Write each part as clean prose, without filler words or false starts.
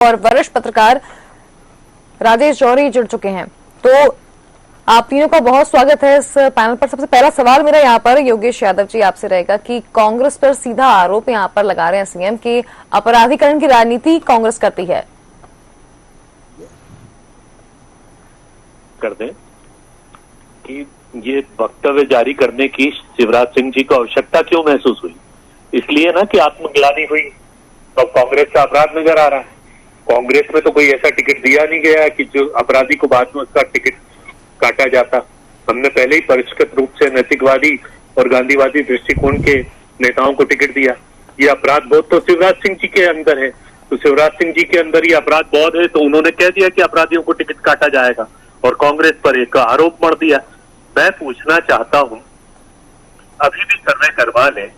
और वरिष्ठ पत्रकार राजेश जौहरी जुड़ चुके हैं। तो आप तीनों का बहुत स्वागत है इस पैनल पर। सबसे पहला सवाल मेरा यहाँ पर योगेश यादव जी आपसे रहेगा कि कांग्रेस पर सीधा आरोप यहाँ पर लगा रहे हैं सीएम कि अपराधीकरण की राजनीति कांग्रेस करती है। कर दें कि ये वक्तव्य जारी करने की शिवराज सिंह जी को आवश्यकता क्यों महसूस हुई? इसलिए ना कि आत्मग्लानि हुई तो कांग्रेस का अपराध नजर आ रहा है। कांग्रेस में तो कोई ऐसा टिकट दिया नहीं गया है कि जो अपराधी को बाद में उसका टिकट काटा जाता। हमने पहले ही परिष्कृत रूप से नैतिकवादी और गांधीवादी दृष्टिकोण के नेताओं को टिकट दिया। ये अपराध बोध तो शिवराज सिंह जी के अंदर है, तो शिवराज सिंह जी के अंदर ये अपराध बोध है, तो उन्होंने कह दिया कि अपराधियों को टिकट काटा जाएगा और कांग्रेस पर एक आरोप मढ़ दिया। मैं पूछना चाहता हूं, अभी भी सर्वे करवा लें,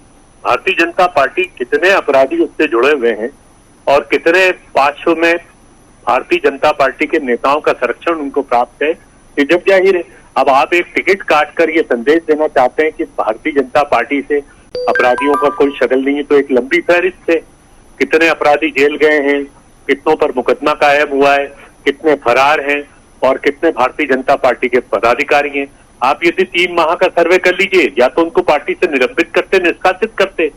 भारतीय जनता पार्टी कितने अपराधी उससे जुड़े हुए हैं और कितने पार्श्व में भारतीय जनता पार्टी के नेताओं का संरक्षण उनको प्राप्त है। ये जब जाहिर है, अब आप एक टिकट काट कर ये संदेश देना चाहते हैं कि भारतीय जनता पार्टी से अपराधियों का कोई शगल नहीं है, तो एक लंबी फहरिस्त है, कितने अपराधी जेल गए हैं, कितनों पर मुकदमा कायम हुआ है, कितने फरार हैं और कितने भारतीय जनता पार्टी के पदाधिकारी हैं। आप यदि 3 माह का सर्वे कर लीजिए, या तो उनको पार्टी से निलंबित करते, निष्कासित करते।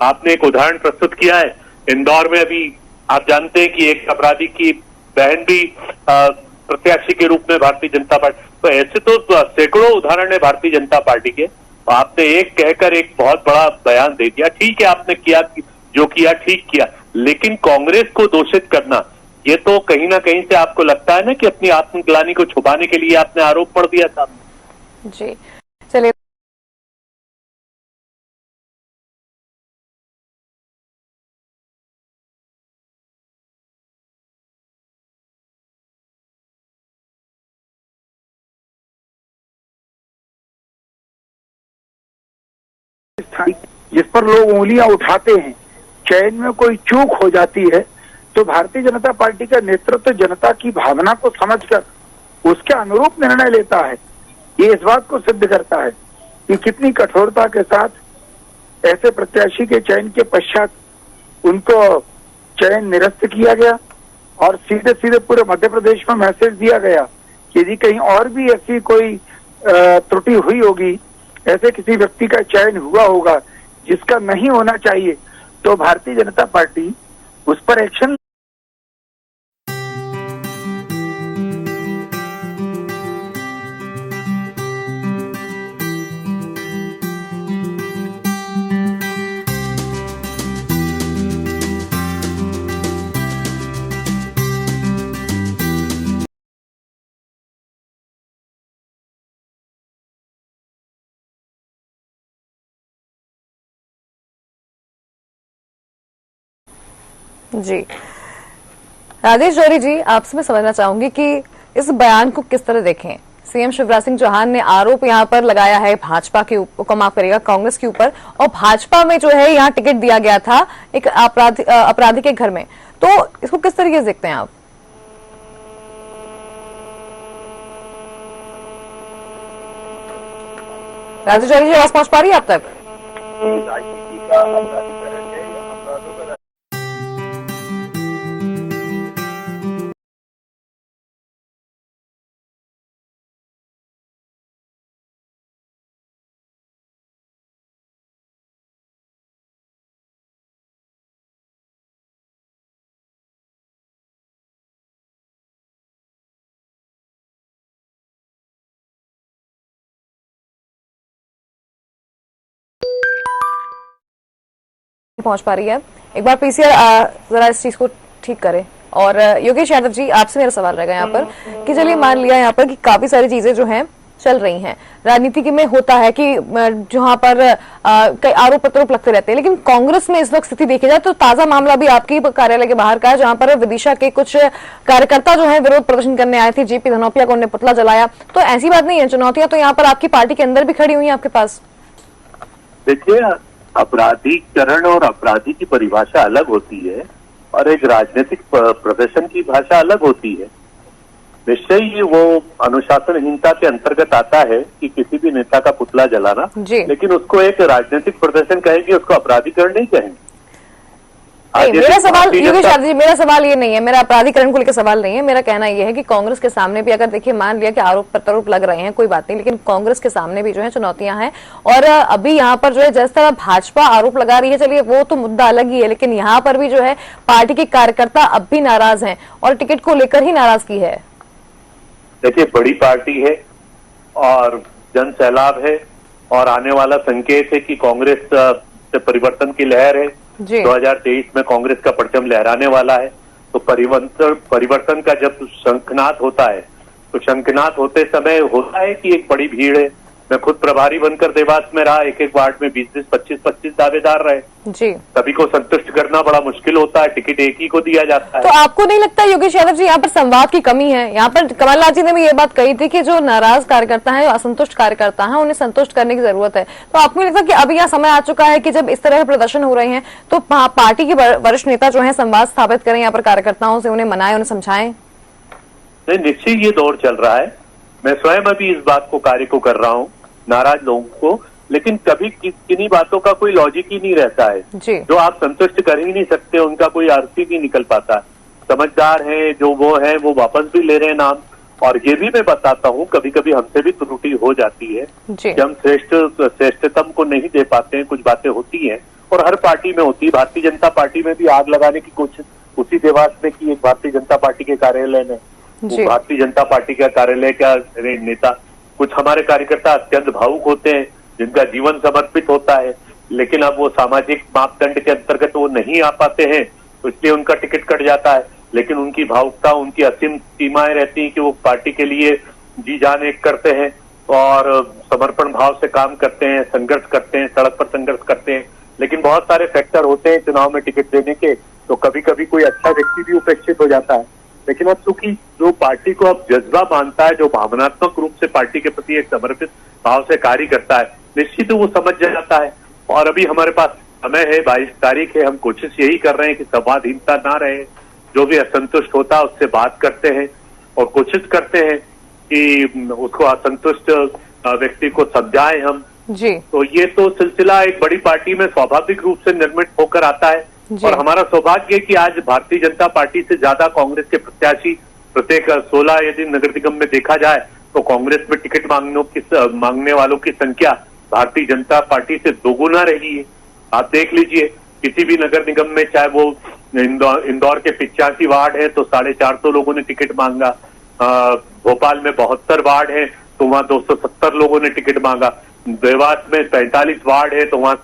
आपने एक उदाहरण प्रस्तुत किया है, इंदौर में अभी आप जानते हैं कि एक अपराधी की बहन भी प्रत्याशी के रूप में भारतीय जनता पार्टी, तो ऐसे तो सैकड़ों उदाहरण है भारतीय जनता पार्टी के। तो आपने एक कहकर एक बहुत बड़ा बयान दे दिया। ठीक है, आपने किया जो किया ठीक किया, लेकिन कांग्रेस को दोषित करना, ये तो कहीं ना कहीं से आपको लगता है ना कि अपनी आत्मग्लानि को छुपाने के लिए आपने आरोप पढ़ दिया था। जी चलिए, जिस पर लोग उंगलियां उठाते हैं, चयन में कोई चूक हो जाती है तो भारतीय जनता पार्टी का नेतृत्व जनता की भावना को समझकर उसके अनुरूप निर्णय लेता है। ये इस बात को सिद्ध करता है कि कितनी कठोरता के साथ ऐसे प्रत्याशी के चयन के पश्चात उनको चयन निरस्त किया गया और सीधे सीधे पूरे मध्य प्रदेश में मैसेज दिया गया कि यदि कहीं और भी ऐसी कोई त्रुटि हुई होगी, ऐसे किसी व्यक्ति का चयन हुआ होगा जिसका नहीं होना चाहिए, तो भारतीय जनता पार्टी उस पर एक्शन। जी राजेश जौहरी जी, आपसे मैं समझना चाहूंगी कि इस बयान को किस तरह देखें। सीएम शिवराज सिंह चौहान ने आरोप यहाँ पर लगाया है भाजपा के ऊपर, माफ करिएगा कांग्रेस के ऊपर, और भाजपा में जो है यहाँ टिकट दिया गया था एक अपराधी के घर में, तो इसको किस तरीके से देखते हैं आप? राजेश जौहरी जी, आवाज पहुंच पा रही है आप तक? पहुंच पा रही है, एक बार पीसीआर जरा इस चीज को ठीक करे। और योगेश यादव जी, आपसे मेरा सवाल रहेगा यहाँ पर कि चलिए मान लिया यहाँ पर कि काफी सारी चीजें जो हैं चल रही हैं, राजनीति में होता है कि जहां पर कई आरोप प्रत्यारोप लगते रहते हैं, लेकिन कांग्रेस में इस वक्त स्थिति देखी जाए तो ताजा मामला भी आपकी कार्यालय के बाहर का है, जहां पर विदिशा के कुछ कार्यकर्ता जो है विरोध प्रदर्शन करने आए थे, जेपी धनौपिया को उन्होंने पुतला जलाया। तो ऐसी बात नहीं है, चुनौतियां तो यहाँ पर आपकी पार्टी के अंदर भी खड़ी हुई है आपके पास। देखिए, अपराधीकरण और अपराधी की परिभाषा अलग होती है और एक राजनीतिक प्रदर्शन की भाषा अलग होती है। निश्चय ही वो अनुशासनहीनता के अंतर्गत आता है कि किसी भी नेता का पुतला जलाना, लेकिन उसको एक राजनीतिक प्रदर्शन कहेंगे, उसको अपराधीकरण नहीं कहेंगे। नहीं, मेरा सवाल भारतीय योगेश जनता- यादव जी, मेरा सवाल ये नहीं है, मेरा अपराधीकरण को लेकर सवाल नहीं है। मेरा कहना यह है कि कांग्रेस के सामने भी, अगर देखिए मान लिया कि आरोप प्रत्यारोप लग रहे हैं, कोई बात नहीं, लेकिन कांग्रेस के सामने भी जो है चुनौतियां हैं। और अभी यहाँ पर जो है जिस तरह भाजपा आरोप लगा रही है, चलिए वो तो मुद्दा अलग ही है, लेकिन यहाँ पर भी जो है पार्टी के कार्यकर्ता अब भी नाराज हैं और टिकट को लेकर ही नाराजगी है। देखिए, बड़ी पार्टी है और जन सैलाब है और आने वाला संकेत है कि कांग्रेस से परिवर्तन की लहर है। जी 2023 में कांग्रेस का परचम लहराने वाला है। तो परिवर्तन का जब शंखनाद होता है तो शंखनाद होते समय होता है कि एक बड़ी भीड़ है। मैं खुद प्रभारी बनकर देवास में रहा, एक एक वार्ड में 20-20, 25-25 दावेदार रहे। जी, सभी को संतुष्ट करना बड़ा मुश्किल होता है, टिकट एक ही को दिया जाता है। तो आपको नहीं लगता योगेश यादव जी यहाँ पर संवाद की कमी है? यहाँ पर कमलनाथ जी ने भी ये बात कही थी कि जो नाराज कार्यकर्ता हैं, जो असंतुष्ट कार्यकर्ता हैं, उन्हें संतुष्ट करने की जरूरत है। तो आपको नहीं लगता कि अभी यहाँ समय आ चुका है कि जब इस तरह के प्रदर्शन हो रहे हैं तो पार्टी के वरिष्ठ नेता जो है संवाद स्थापित करें यहाँ पर कार्यकर्ताओं से, उन्हें मनाएं, उन्हें समझाएं? नहीं, निश्चय ये दौर चल रहा है। मैं स्वयं अभी इस बात को कार्य को कर रहा हूँ नाराज लोगों को, लेकिन कभी किन्हीं बातों का कोई लॉजिक ही नहीं रहता है। जी, जो आप संतुष्ट कर ही नहीं सकते, उनका कोई अर्थ ही नहीं निकल पाता। समझदार हैं जो वो है, वो वापस भी ले रहे हैं नाम। और ये भी मैं बताता हूँ, कभी कभी हमसे भी त्रुटि हो जाती है जी, कि हम श्रेष्ठतम को नहीं दे पाते हैं। कुछ बातें होती हैं और हर पार्टी में होती है। भारतीय जनता पार्टी में भी आग लगाने की कोशिश उसी देवास में की, एक भारतीय जनता पार्टी के कार्यालय में। जी, भारतीय जनता पार्टी का कार्यालय का नेता, कुछ हमारे कार्यकर्ता अत्यंत भावुक होते हैं जिनका जीवन समर्पित होता है, लेकिन अब वो सामाजिक मापदंड के अंतर्गत वो नहीं आ पाते हैं, तो इसलिए उनका टिकट कट जाता है। लेकिन उनकी भावुकता, उनकी असीम सीमाएं रहती हैं कि वो पार्टी के लिए जी जान एक करते हैं और समर्पण भाव से काम करते हैं, संघर्ष करते हैं, सड़क पर संघर्ष करते हैं। लेकिन बहुत सारे फैक्टर होते हैं चुनाव में टिकट देने के, तो कभी कभी कोई अच्छा व्यक्ति भी उपेक्षित हो जाता है। लेकिन अब चूंकि जो पार्टी को अब जज्बा मानता है, जो भावनात्मक रूप से पार्टी के प्रति एक समर्पित भाव से कार्य करता है, निश्चित वो समझ जाता है। और अभी हमारे पास समय है, 22 तारीख है। हम कोशिश यही कर रहे हैं कि संवादहीनता ना रहे। जो भी असंतुष्ट होता है उससे बात करते हैं और कोशिश करते हैं कि उसको असंतुष्ट व्यक्ति को समझाएं हम। जी, तो ये तो सिलसिला एक बड़ी पार्टी में स्वाभाविक रूप से निर्मित होकर आता है। जी। और हमारा सौभाग्य है कि आज भारतीय जनता पार्टी से ज्यादा कांग्रेस के प्रत्याशी प्रत्येक 16 यदि नगर निगम में देखा जाए तो कांग्रेस में टिकट मांगने वालों की संख्या भारतीय जनता पार्टी से दोगुना रही है। आप देख लीजिए, किसी भी नगर निगम में, चाहे वो इंदौर के 85 वार्ड है तो 450 लोगों ने टिकट मांगा। भोपाल में 72 वार्ड है तो वहां 270 लोगों ने टिकट मांगा। देवास में 45 वार्ड है तो वहां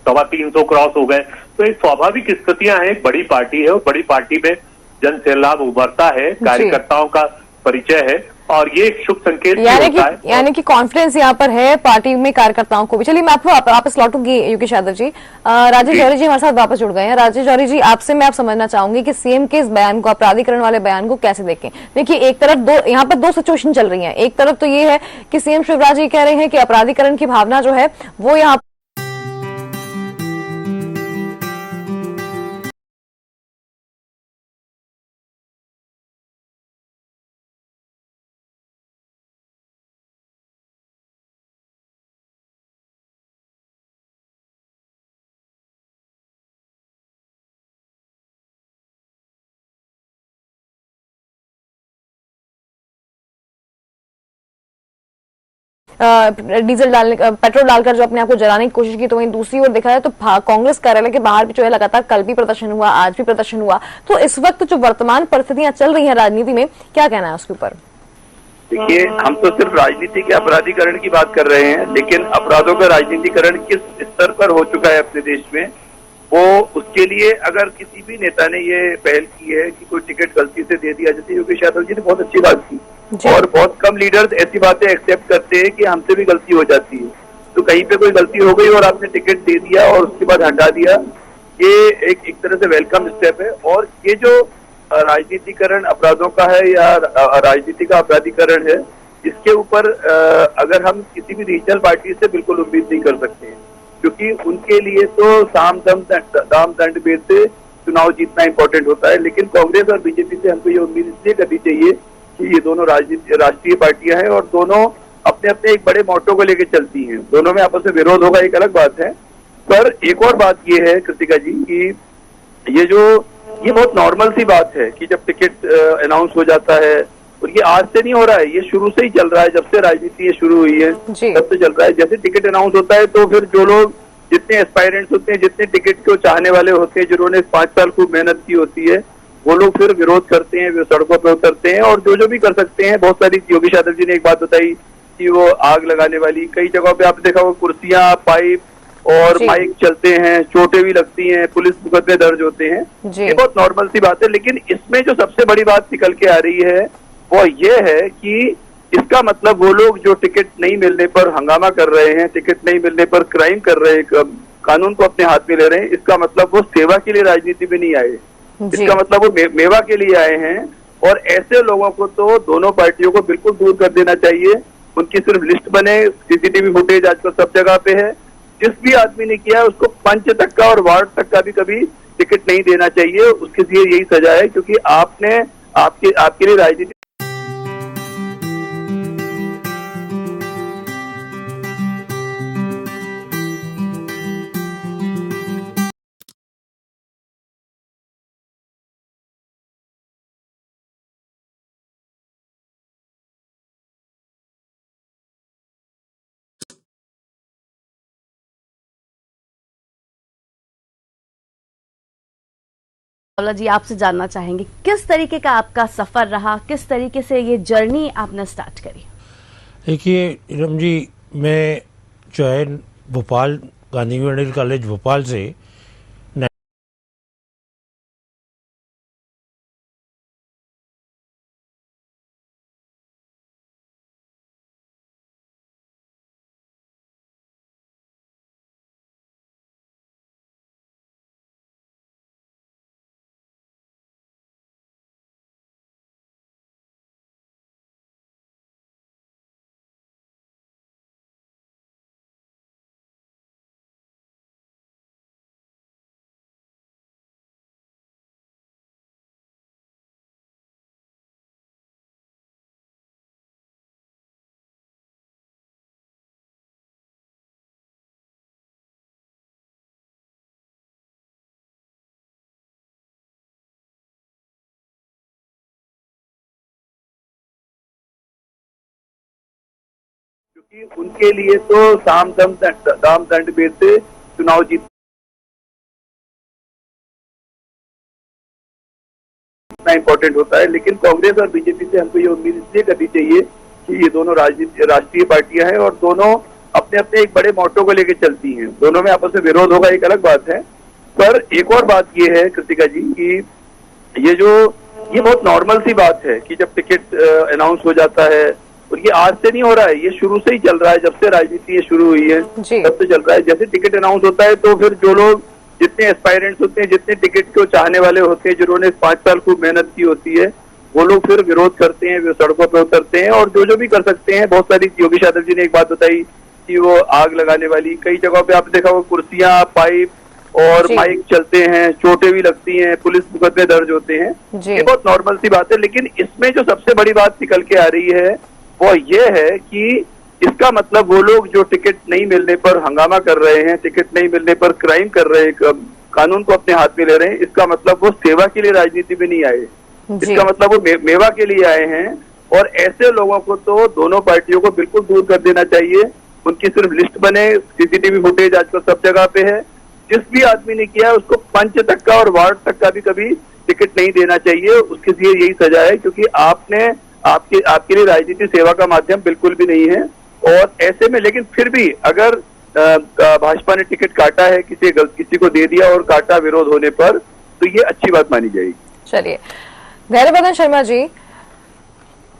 350 क्रॉस हो गए। तो एक स्वाभाविक स्थितियां हैं, बड़ी पार्टी है और बड़ी पार्टी में जन सैलाब उभरता है, कार्यकर्ताओं का परिचय है और ये एक शुभ संकेत भी होता है। यानी कि कॉन्फिडेंस यहाँ पर है पार्टी में कार्यकर्ताओं को भी। चलिए मैं आपको वापस लौटूंगी योगेश यादव जी। राजेश जौहरी जी हमारे साथ वापस जुड़ गए हैं। राजेश जौहरी जी, आपसे मैं आप समझना चाहूंगी कि सीएम के इस बयान को, अपराधीकरण वाले बयान को कैसे देखें? देखिए, एक तरफ यहाँ पर दो सिचुएशन चल रही है। एक तरफ तो ये है कि सीएम शिवराज जी कह रहे हैं कि अपराधीकरण की भावना जो है वो यहाँ डीजल डालने, पेट्रोल डालकर जो अपने आप को जलाने की कोशिश की, तो वहीं दूसरी ओर देखा जाए तो कांग्रेस कार्यालय के बाहर भी जो है लगातार कल भी प्रदर्शन हुआ, आज भी प्रदर्शन हुआ। तो इस वक्त जो वर्तमान परिस्थितियां चल रही हैं राजनीति में, क्या कहना है उसके ऊपर? देखिए, हम तो सिर्फ राजनीति के अपराधीकरण की बात कर रहे हैं, लेकिन अपराधों का राजनीतिकरण किस स्तर पर हो चुका है अपने देश में, वो उसके लिए अगर किसी भी नेता ने ये पहल की है कि कोई टिकट गलती से दे दिया, जैसे योगेश यादव जी ने बहुत अच्छी बात की, और बहुत कम लीडर्स ऐसी बातें एक्सेप्ट करते हैं कि हमसे भी गलती हो जाती है। तो कहीं पे कोई गलती हो गई और आपने टिकट दे दिया और उसके बाद हटा दिया, ये एक तरह से वेलकम स्टेप है। और ये जो राजनीतिकरण अपराधों का है या राजनीति का अपराधीकरण है, इसके ऊपर अगर हम किसी भी रीजनल पार्टी से बिल्कुल उम्मीद नहीं कर सकते हैं, क्योंकि उनके लिए तो दाम दंड भेद से चुनाव जीतना इंपॉर्टेंट होता है। लेकिन कांग्रेस और बीजेपी से हमको ये उम्मीद इसलिए करनी चाहिए कि ये दोनों राष्ट्रीय पार्टियां हैं और दोनों अपने अपने एक बड़े मोटो को लेकर चलती हैं। दोनों में आपस में विरोध होगा, एक अलग बात है। पर एक और बात ये है कृतिका जी कि ये बहुत नॉर्मल सी बात है कि जब टिकट अनाउंस हो जाता है, और ये आज से नहीं हो रहा है, ये शुरू से ही चल रहा है, जब से राजनीति ये शुरू हुई है तब से चल रहा है। जैसे टिकट अनाउंस होता है तो फिर जो लोग, जितने एस्पायरेंट्स होते हैं, जितने टिकट को चाहने वाले होते हैं, जिन्होंने 5 साल खूब मेहनत की होती है, वो लोग फिर विरोध करते हैं, वे सड़कों पर उतरते हैं और जो भी कर सकते हैं। बहुत सारी, योगी यादव जी ने एक बात बताई कि वो आग लगाने वाली, कई जगहों पे आपने देखा वो कुर्सियां, पाइप और माइक चलते हैं, चोटें भी लगती हैं, पुलिस मुकदमे दर्ज होते हैं। ये बहुत नॉर्मल सी बात है। लेकिन इसमें जो सबसे बड़ी बात निकल के आ रही है वो ये है कि इसका मतलब वो लोग जो टिकट नहीं मिलने पर हंगामा कर रहे हैं, टिकट नहीं मिलने पर क्राइम कर रहे हैं, कानून को अपने हाथ में ले रहे हैं, इसका मतलब वो सेवा के लिए राजनीति में नहीं आए, इसका मतलब वो मेवा के लिए आए हैं। और ऐसे लोगों को तो दोनों पार्टियों को बिल्कुल दूर कर देना चाहिए। उनकी सिर्फ लिस्ट बने, सीसीटीवी फुटेज आजकल सब जगह पे है, जिस भी आदमी ने किया है उसको पंच तक का और वार्ड तक का भी कभी टिकट नहीं देना चाहिए। उसके लिए यही सजा है, क्योंकि आपने आपके लिए राजनीति चावला जी, आपसे जानना चाहेंगे किस तरीके का आपका सफर रहा, किस तरीके से ये जर्नी आपने स्टार्ट करी? देखिए रम जी, मैं जो है भोपाल, गांधी मेडिकल कॉलेज भोपाल से क्योंकि उनके लिए तो साम दाम दंड भेद से चुनाव जीतना इम्पोर्टेंट होता है। लेकिन कांग्रेस और बीजेपी से हमको ये उम्मीद इसलिए करनी चाहिए कि ये दोनों राष्ट्रीय पार्टियां हैं और दोनों अपने अपने एक बड़े मोटो को लेकर चलती हैं। दोनों में आपस में विरोध होगा, एक अलग बात है। पर एक और बात ये है कृतिका जी कि ये बहुत नॉर्मल सी बात है कि जब टिकट अनाउंस हो जाता है, और ये आज से नहीं हो रहा है, ये शुरू से ही चल रहा है, जब से राजनीति ये शुरू हुई है तब से चल रहा है। जैसे टिकट अनाउंस होता है तो फिर जो लोग, जितने एस्पायरेंट्स होते हैं, जितने टिकट को चाहने वाले होते हैं, जिन्होंने 5 साल खूब मेहनत की होती है, वो लोग फिर विरोध करते हैं, वे सड़कों पर उतरते हैं और जो भी कर सकते हैं। बहुत सारी, योगी यादव जी ने एक बात बताई कि वो आग लगाने वाली, कई जगहों पे आपने देखा वो कुर्सियां, पाइप और माइक चलते हैं, चोटें भी लगती हैं, पुलिस मुकदमे दर्ज होते हैं। ये बहुत नॉर्मल सी बात है। लेकिन इसमें जो सबसे बड़ी बात निकल के आ रही है वो ये है कि इसका मतलब वो लोग जो टिकट नहीं मिलने पर हंगामा कर रहे हैं, टिकट नहीं मिलने पर क्राइम कर रहे हैं, कानून को अपने हाथ में ले रहे हैं, इसका मतलब वो सेवा के लिए राजनीति में नहीं आए, इसका मतलब वो मेवा के लिए आए हैं। और ऐसे लोगों को तो दोनों पार्टियों को बिल्कुल दूर कर देना चाहिए। उनकी सिर्फ लिस्ट बने, सीसीटीवी फुटेज आजकल सब जगह पे है, जिस भी आदमी ने किया है उसको पंच तक का और वार्ड तक का भी कभी टिकट नहीं देना चाहिए। उसके लिए यही सजा है, क्योंकि आपके लिए राजनीति सेवा का माध्यम बिल्कुल भी नहीं है। और ऐसे में, लेकिन फिर भी अगर भाजपा ने टिकट काटा है, किसी को दे दिया और काटा विरोध होने पर, तो ये अच्छी बात मानी जाएगी। चलिए, धैर्यवर्धन शर्मा जी,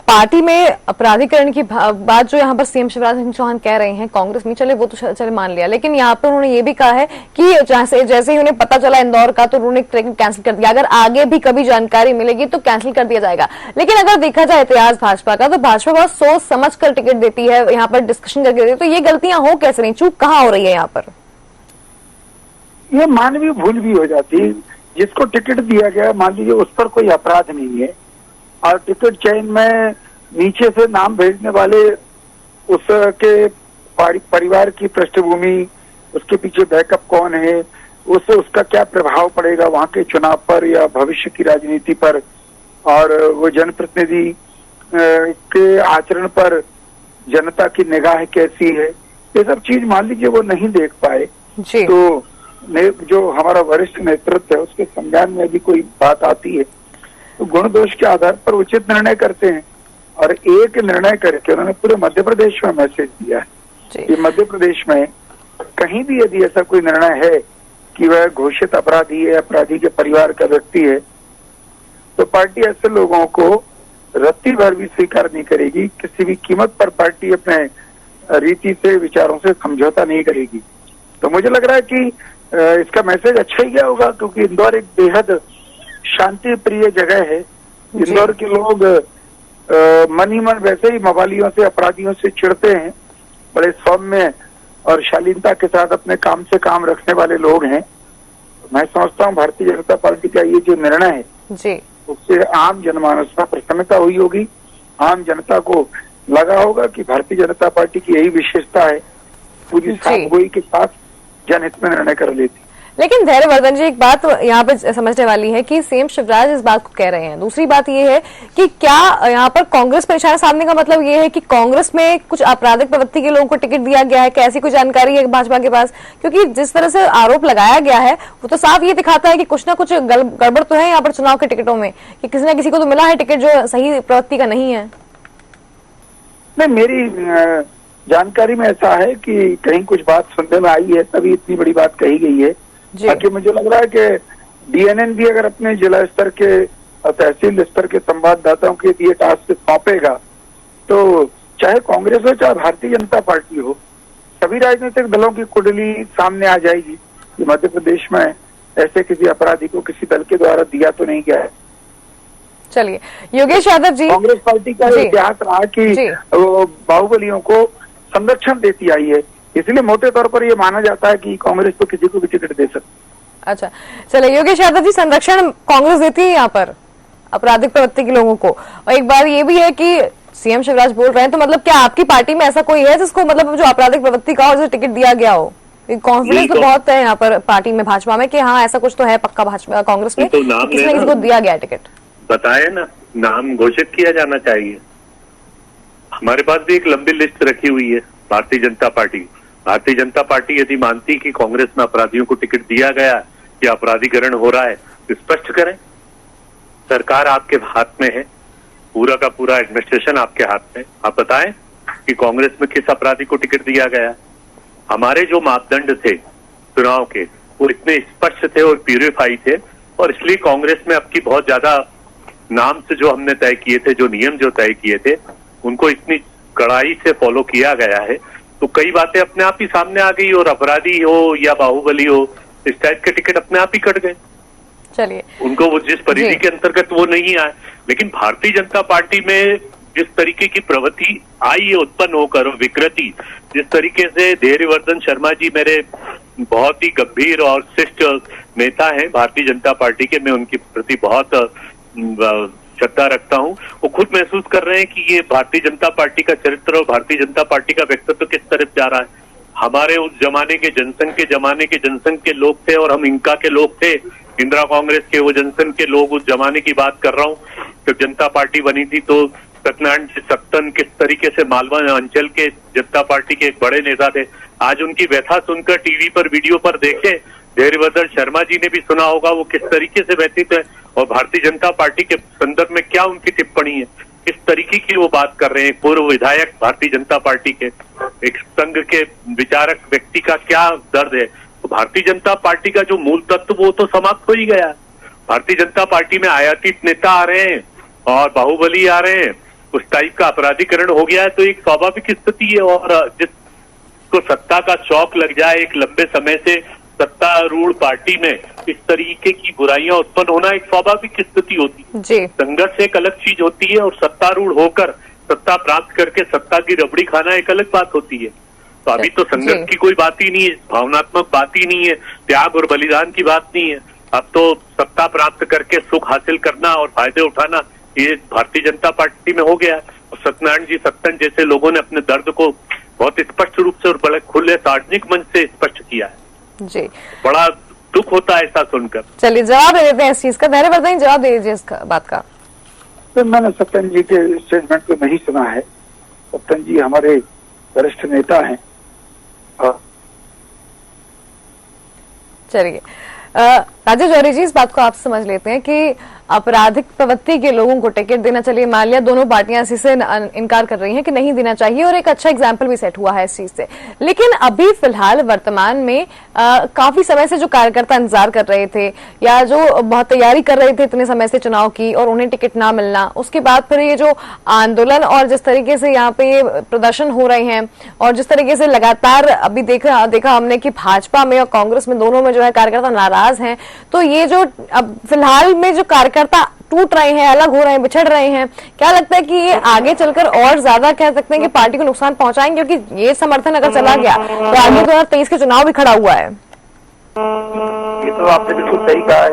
पार्टी में अपराधीकरण की बात जो यहाँ पर सीएम शिवराज सिंह चौहान कह रहे हैं कांग्रेस में, चले वो तो चले मान लिया, लेकिन यहाँ पर उन्होंने ये भी कहा है कि जैसे ही उन्हें पता चला इंदौर का तो उन्होंने ट्रेन कैंसिल कर दिया। अगर आगे भी कभी जानकारी मिलेगी तो कैंसिल कर दिया जाएगा। लेकिन अगर देखा जाए इतिहास भाजपा का, तो भाजपा बहुत सोच समझ कर टिकट देती है, यहाँ पर डिस्कशन करके देती है। तो ये गलतियां हो कैसे रही, चूक कहाँ हो रही है यहाँ पर? ये मानवीय भूल भी हो जाती है। जिसको टिकट दिया गया, मान लीजिए उस पर कोई अपराध नहीं है, और टिकट चेन में नीचे से नाम भेजने वाले उसके परिवार की पृष्ठभूमि, उसके पीछे बैकअप कौन है, उससे उसका क्या प्रभाव पड़ेगा वहां के चुनाव पर या भविष्य की राजनीति पर, और वो जनप्रतिनिधि के आचरण पर जनता की निगाह कैसी है, ये सब चीज मान लीजिए वो नहीं देख पाए जी। तो जो हमारा वरिष्ठ नेतृत्व है उसके संज्ञान में भी कोई बात आती है तो गुण दोष के आधार पर उचित निर्णय करते हैं। और एक निर्णय करके उन्होंने पूरे मध्य प्रदेश में मैसेज दिया है जी। कि मध्य प्रदेश में कहीं भी यदि ऐसा कोई निर्णय है कि वह घोषित अपराधी है, अपराधी के परिवार का व्यक्ति है, तो पार्टी ऐसे लोगों को रत्ती भर भी स्वीकार नहीं करेगी। किसी भी कीमत पर पार्टी अपने रीति से, विचारों से समझौता नहीं करेगी। तो मुझे लग रहा है कि इसका मैसेज अच्छा ही गया होगा, क्योंकि इंदौर एक बेहद शांति प्रिय जगह है। इंदौर के लोग मन ही मन वैसे ही मवालियों से, अपराधियों से चिढ़ते हैं, बड़े सौम्य और शालीनता के साथ अपने काम से काम रखने वाले लोग हैं। मैं समझता हूँ भारतीय जनता पार्टी का ये जो निर्णय है जी, उससे आम जनमानस में प्रसन्नता हुई होगी। आम जनता को लगा होगा कि भारतीय जनता पार्टी की यही विशेषता है, पूरी साफगोई के साथ जनहित में निर्णय कर लेती। लेकिन धैर्यवर्धन जी, एक बात यहाँ पर समझने वाली है कि सीएम शिवराज इस बात को कह रहे हैं। दूसरी बात ये है कि क्या यहाँ पर कांग्रेस पर निशाना साधने का मतलब ये है कि कांग्रेस में कुछ आपराधिक प्रवृत्ति के लोगों को टिकट दिया गया है? क्या ऐसी कोई जानकारी है भाजपा के पास? क्योंकि जिस तरह से आरोप लगाया गया है वो तो साफ ये दिखाता है कि कुछ ना कुछ गड़बड़ तो है यहाँ पर चुनाव के टिकटों में, कि किसी न किसी को तो मिला है टिकट जो सही प्रवृत्ति का नहीं है। नहीं, मेरी जानकारी में ऐसा है कि कहीं कुछ बात सुनने में आई है, तभी इतनी बड़ी बात कही गई है। बाकी मुझे लग रहा है कि डीएनएन भी अगर अपने जिला स्तर के और तहसील स्तर के संवाददाताओं के लिए टास्क सौंपेगा तो चाहे कांग्रेस हो चाहे भारतीय जनता पार्टी हो, सभी राजनीतिक दलों की कुंडली सामने आ जाएगी कि मध्य प्रदेश में ऐसे किसी अपराधी को किसी दल के द्वारा दिया तो नहीं गया है। चलिए योगेश यादव जी, कांग्रेस पार्टी का इतिहास रहा कि वो बाहुबलियों को संरक्षण देती आई है, इसलिए मोटे तौर पर ये माना जाता है कि कांग्रेस तो किसी को भी टिकट दे सकती। अच्छा चलिए योगेश यादव जी, संरक्षण कांग्रेस देती है यहाँ पर आपराधिक प्रवृत्ति के लोगों को। और एक बात ये भी है कि सीएम शिवराज बोल रहे हैं, तो मतलब क्या आपकी पार्टी में ऐसा कोई है जिसको मतलब जो आपराधिक प्रवृत्ति का और जो टिकट दिया गया हो? कॉन्फिडेंस तो बहुत है यहाँ पर पार्टी में, भाजपा में, कि हाँ ऐसा कुछ तो है पक्का भाजपा कांग्रेस में, किसी न किसी को दिया गया टिकट। बताए ना, नाम घोषित किया जाना चाहिए। हमारे पास भी एक लंबी लिस्ट रखी हुई है भारतीय जनता पार्टी यदि मानती कि कांग्रेस में अपराधियों को टिकट दिया गया या अपराधीकरण हो रहा है तो स्पष्ट करें। सरकार आपके हाथ में है, पूरा का पूरा एडमिनिस्ट्रेशन आपके हाथ में। आप बताएं कि कांग्रेस में किस अपराधी को टिकट दिया गया। हमारे जो मापदंड थे चुनाव के वो इतने स्पष्ट थे और प्यूरिफाई थे, और इसलिए कांग्रेस में अब की बहुत ज्यादा नाम से जो हमने तय किए थे, जो नियम जो तय किए थे, उनको इतनी कड़ाई से फॉलो किया गया है तो कई बातें अपने आप ही सामने आ गई, और अपराधी हो या बाहुबली हो, इस टाइप के टिकट अपने आप ही कट गए। चलिए उनको वो जिस परिधि के अंतर्गत वो नहीं आए। लेकिन भारतीय जनता पार्टी में जिस तरीके की प्रवृत्ति आई है उत्पन्न होकर, विकृति, जिस तरीके से धैर्यवर्धन शर्मा जी मेरे बहुत ही गंभीर और शिष्ट नेता हैं भारतीय जनता पार्टी के, मैं उनके प्रति बहुत श्रद्धा रखता हूं। वो खुद महसूस कर रहे हैं कि ये भारतीय जनता पार्टी का चरित्र और भारतीय जनता पार्टी का व्यक्तित्व किस तरफ जा रहा है। हमारे उस जमाने के जनसंघ के लोग थे और हम इनका के लोग थे, इंदिरा कांग्रेस के वो जनसंघ के लोग, उस जमाने की बात कर रहा हूँ जब जनता पार्टी बनी थी। तो सत्यनारायण सत्तन किस तरीके से मालवा अंचल के जनता पार्टी के एक बड़े नेता थे, आज उनकी व्यथा सुनकर टीवी पर वीडियो पर देखे, धैर्यवर्धन शर्मा जी ने भी सुना होगा वो किस तरीके से व्यथित है और भारतीय जनता पार्टी के संदर्भ में क्या उनकी टिप्पणी है, किस तरीके की वो बात कर रहे हैं। पूर्व विधायक भारतीय जनता पार्टी के, एक संघ के विचारक व्यक्ति का क्या दर्द है। तो भारतीय जनता पार्टी का जो मूल तत्व वो तो समाप्त हो ही गया। भारतीय जनता पार्टी में आयातित नेता आ रहे हैं और बाहुबली आ रहे हैं, उस टाइप का अपराधीकरण हो गया है। तो एक स्वाभाविक स्थिति है, और जिसको सत्ता का शौक लग जाए, एक लंबे समय से सत्तारूढ़ पार्टी में इस तरीके की बुराइयां उत्पन्न होना एक स्वाभाविक स्थिति होती है। संघर्ष एक अलग चीज होती है और सत्तारूढ़ होकर सत्ता प्राप्त करके सत्ता की रबड़ी खाना एक अलग बात होती है। तो अभी तो संघर्ष की कोई बात ही नहीं है, भावनात्मक बात ही नहीं है, त्याग और बलिदान की बात नहीं है। अब तो सत्ता प्राप्त करके सुख हासिल करना और फायदे उठाना ये भारतीय जनता पार्टी में हो गया है। और सत्यनारायण जी सत्तन जैसे लोगों ने अपने दर्द को बहुत स्पष्ट रूप से और बड़े खुले सार्वजनिक मंच से स्पष्ट किया है। जी, बड़ा दुख होता है ऐसा सुनकर। चलिए जवाब दे देते हैं इस चीज का। धैर्यवर्धन जी जवाब दे दीजिए इस बात का। तो मैंने सत्यन जी के स्टेटमेंट को नहीं सुना है। सत्यन जी हमारे वरिष्ठ नेता हैं। चलिए राजेश जौहरी जी, इस बात को आप समझ लेते हैं कि आपराधिक प्रवृत्ति के लोगों को टिकट देना, चलिए मान लिया दोनों पार्टियां इसी से इनकार कर रही हैं कि नहीं देना चाहिए और एक अच्छा एग्जाम्पल भी सेट हुआ है इस चीज से, लेकिन अभी फिलहाल वर्तमान में काफी समय से जो कार्यकर्ता इंतजार कर रहे थे या जो बहुत तैयारी कर रहे थे इतने समय से चुनाव की और उन्हें टिकट ना मिलना, उसके बाद फिर ये जो आंदोलन और जिस तरीके से यहाँ पे प्रदर्शन हो रहे हैं और जिस तरीके से लगातार अभी देखा हमने कि भाजपा में और कांग्रेस में दोनों में जो है कार्यकर्ता नाराज हैं, तो ये जो अब फिलहाल में जो कार्यकर्ता टूट रहे हैं, अलग हो रहे हैं, बिछड़ रहे हैं, क्या लगता है कि ये आगे चलकर और ज्यादा कह सकते हैं कि पार्टी को नुकसान पहुंचाएंगे? क्योंकि ये समर्थन अगर चला गया तो आगे 2023 के चुनाव भी खड़ा हुआ है। ये तो आपने बिल्कुल सही कहा है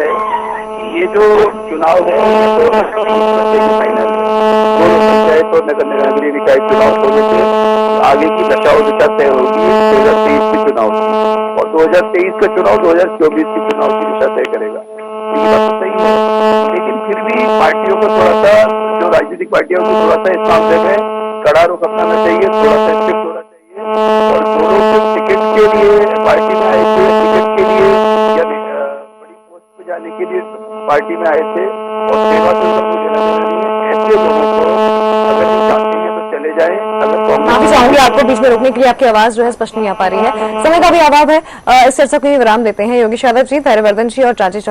कि ये जो चुनाव है ये तो फाइनल तो नगरीय निकाय चुनाव होने से आगे की दशा और दिशा तय होगी 2023 के चुनाव की, और 2023 का चुनाव 2024 के चुनाव की दिशा तय करेगा। ये बात तो सही है, लेकिन फिर भी पार्टियों को थोड़ा सा, जो राजनीतिक पार्टियों को थोड़ा सा इस मामले में कड़ा रुख अपनाना चाहिए, थोड़ा सा स्ट्रिक्ट होना चाहिए। और दोनों सिर्फ टिकट के लिए पार्टी में आए थे, टिकट के लिए या बड़ी पोस्ट पे जाने के लिए पार्टी में आए थे और सेवा से उनको देना जरूरी है। ऐसे लोगों को अगर वो चाहते हैं तो चले जाए। अगर माफी चाहूंगी आपको बीच में रोकने के लिए, आपकी आवाज जो है स्पष्ट नहीं आ पा रही है, समय का भी अभाव है। इस चर्चा को ही विराम देते हैं। योगेश यादव जी, धैर्यवर्धन जी और राजेश